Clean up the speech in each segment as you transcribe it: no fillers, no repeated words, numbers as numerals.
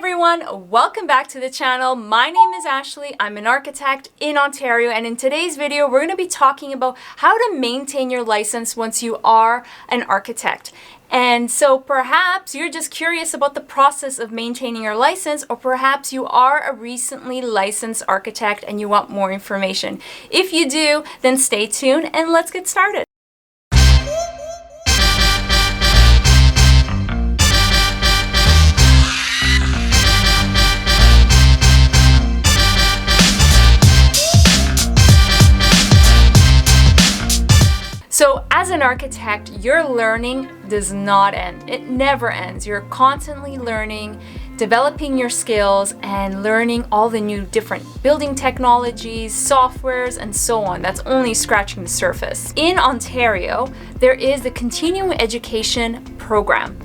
everyone, welcome back to the channel. My name is Ashley. I'm an architect in Ontario, and in today's video we're going to be talking about how to maintain your license once you are an architect. And so perhaps you're just curious about the process of maintaining your license, or perhaps you are a recently licensed architect and you want more information. If you do, then stay tuned and let's get started. So as an architect, your learning does not end. It never ends. You're constantly learning, developing your skills, and learning all the new different building technologies, softwares, and so on. That's only scratching the surface. In Ontario, there is the continuing education program.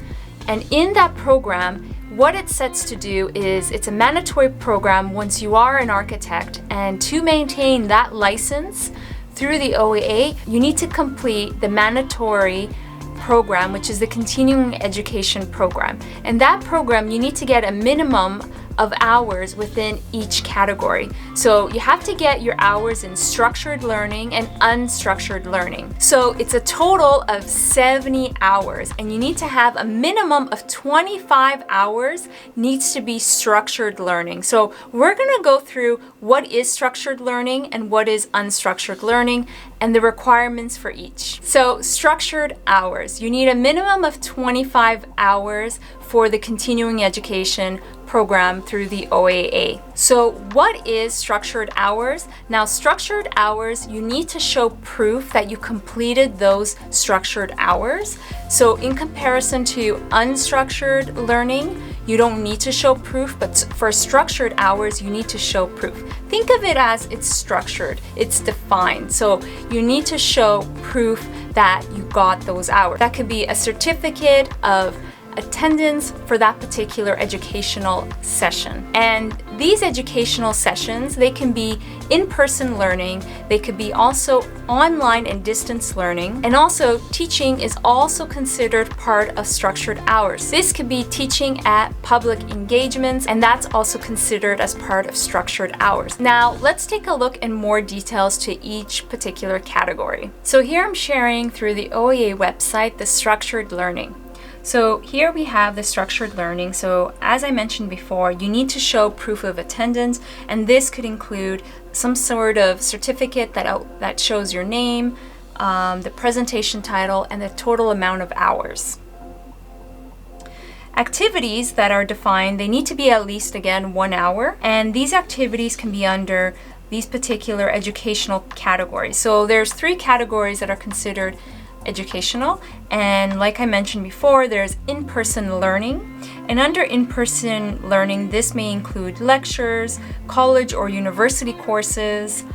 And in that program, what it sets to do is it's a mandatory program once you are an architect, and to maintain that license through the OAA, you need to complete the mandatory program, which is the continuing education program. And that program, you need to get a minimum of hours within each category. So you have to get your hours in structured learning and unstructured learning. So it's a total of 70 hours, and you need to have a minimum of 25 hours needs to be structured learning. So we're going to go through what is structured learning and what is unstructured learning and the requirements for each. So structured hours, you need a minimum of 25 hours for the continuing education program through the OAA. So what is structured hours? Now, structured hours, you need to show proof that you completed those structured hours. So in comparison to unstructured learning, you don't need to show proof, but for structured hours, you need to show proof. Think of it as it's structured, it's defined. So you need to show proof that you got those hours. That could be a certificate of attendance for that particular educational session. And these educational sessions, they can be in-person learning, they could be also online and distance learning, and also teaching is also considered part of structured hours. This could be teaching at public engagements, and that's also considered as part of structured hours. Now, let's take a look in more details to each particular category. So here I'm sharing through the OAA website the structured learning. So here we have the structured learning. So as I mentioned before, you need to show proof of attendance, and this could include some sort of certificate that shows your name, the presentation title, and the total amount of hours. Activities that are defined, they need to be at least, again, 1 hour, and these activities can be under these particular educational categories. So there's 3 categories that are considered educational, and like I mentioned before, there's in-person learning, and under in-person learning, this may include lectures, college or university courses,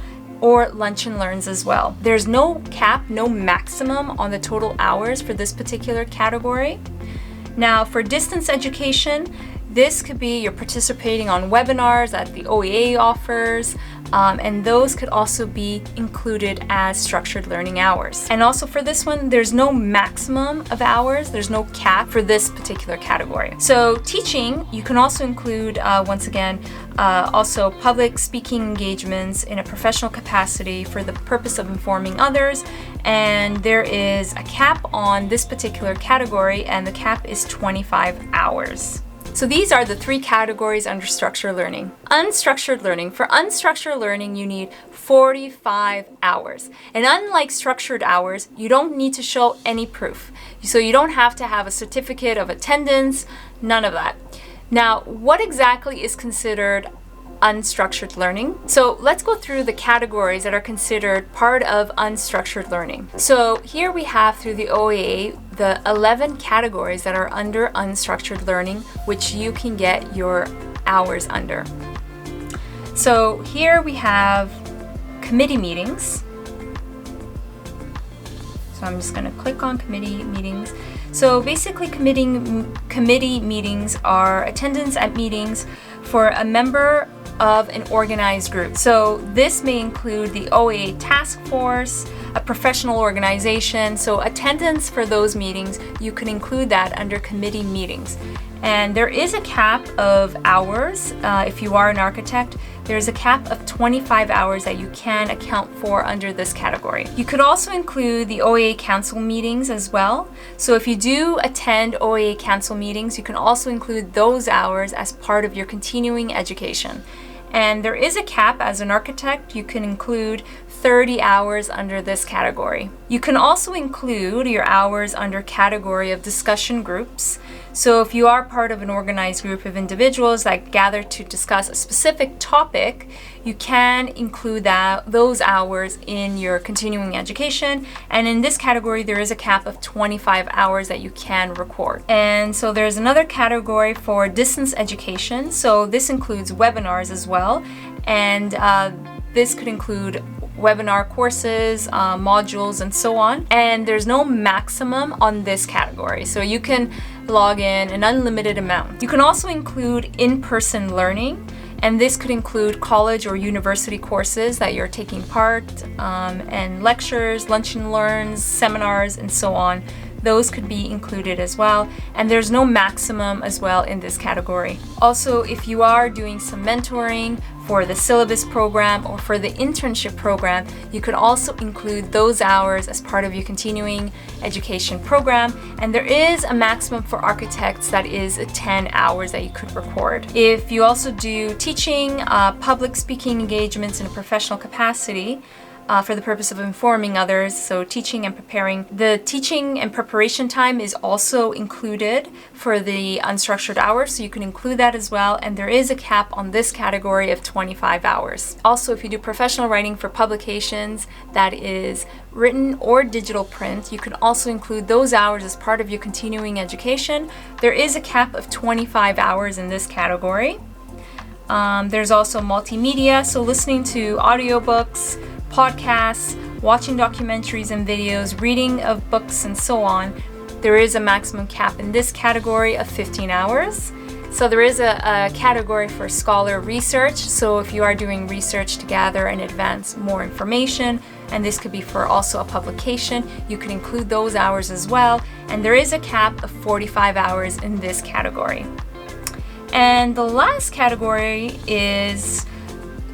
or lunch and learns as well. There's no cap, no maximum on the total hours for this particular category. Now, for distance education, this could be you're participating on webinars that the OAA offers, and those could also be included as structured learning hours. And also for this one, there's no maximum of hours, there's no cap for this particular category. So teaching, you can also include, once again, also public speaking engagements in a professional capacity for the purpose of informing others, and there is a cap on this particular category, and the cap is 25 hours. So these are the 3 categories under structured learning. Unstructured learning. For unstructured learning, you need 45 hours. And unlike structured hours, you don't need to show any proof. So you don't have to have a certificate of attendance, none of that. Now, what exactly is considered unstructured learning? So let's go through the categories that are considered part of unstructured learning. So here we have through the OAA the 11 categories that are under unstructured learning, which you can get your hours under. So here we have committee meetings. So I'm just going to click on committee meetings. So basically committee meetings are attendance at meetings for a member of an organized group. So this may include the OAA task force, a professional organization. So attendance for those meetings, you can include that under committee meetings. And there is a cap of hours. If you are an architect, there's a cap of 25 hours that you can account for under this category. You could also include the OAA council meetings as well. So if you do attend OAA council meetings, you can also include those hours as part of your continuing education. And there is a cap. As an architect, you can include 30 hours under this category. You can also include your hours under category of discussion groups. So if you are part of an organized group of individuals that gather to discuss a specific topic, you can include those hours in your continuing education. And in this category, there is a cap of 25 hours that you can record. And so there's another category for distance education. So this includes webinars as well. And this could include webinar courses, modules, and so on. And there's no maximum on this category, so you can log in an unlimited amount. You can also include in-person learning, and this could include college or university courses that you're taking part, and lectures, lunch and learns, seminars, and so on. Those could be included as well, and there's no maximum as well in this category. Also, if you are doing some mentoring for the syllabus program or for the internship program, you could also include those hours as part of your continuing education program. And there is a maximum for architects that is 10 hours that you could record. If you also do teaching, public speaking engagements in a professional capacity, for the purpose of informing others, so teaching and preparing. The teaching and preparation time is also included for the unstructured hours, so you can include that as well, and there is a cap on this category of 25 hours. Also, if you do professional writing for publications that is written or digital print, you can also include those hours as part of your continuing education. There is a cap of 25 hours in this category. There's also multimedia, so listening to audiobooks, podcasts, watching documentaries and videos, reading of books, and so on. There is a maximum cap in this category of 15 hours. So there is a category for scholar research. So if you are doing research to gather and advance more information, and this could be for also a publication, you can include those hours as well. And there is a cap of 45 hours in this category. And the last category is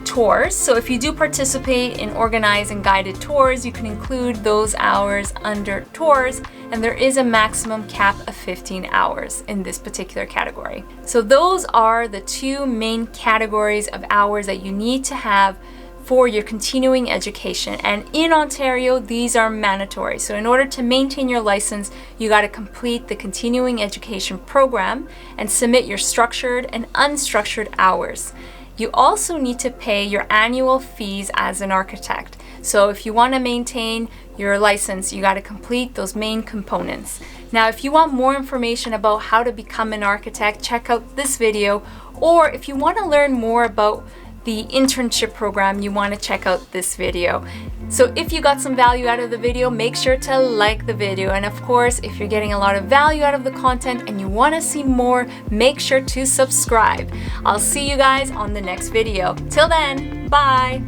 tours. So if you do participate in organized and guided tours, you can include those hours under tours, and there is a maximum cap of 15 hours in this particular category. So those are the two main categories of hours that you need to have for your continuing education. And in Ontario, these are mandatory. So in order to maintain your license, you got to complete the continuing education program and submit your structured and unstructured hours. You also need to pay your annual fees as an architect. So if you want to maintain your license, you got to complete those main components. Now, if you want more information about how to become an architect, check out this video. Or if you want to learn more about the internship program, you want to check out this video. So if you got some value out of the video, make sure to like the video. And of course, if you're getting a lot of value out of the content and you want to see more, make sure to subscribe. I'll see you guys on the next video. Till then, bye.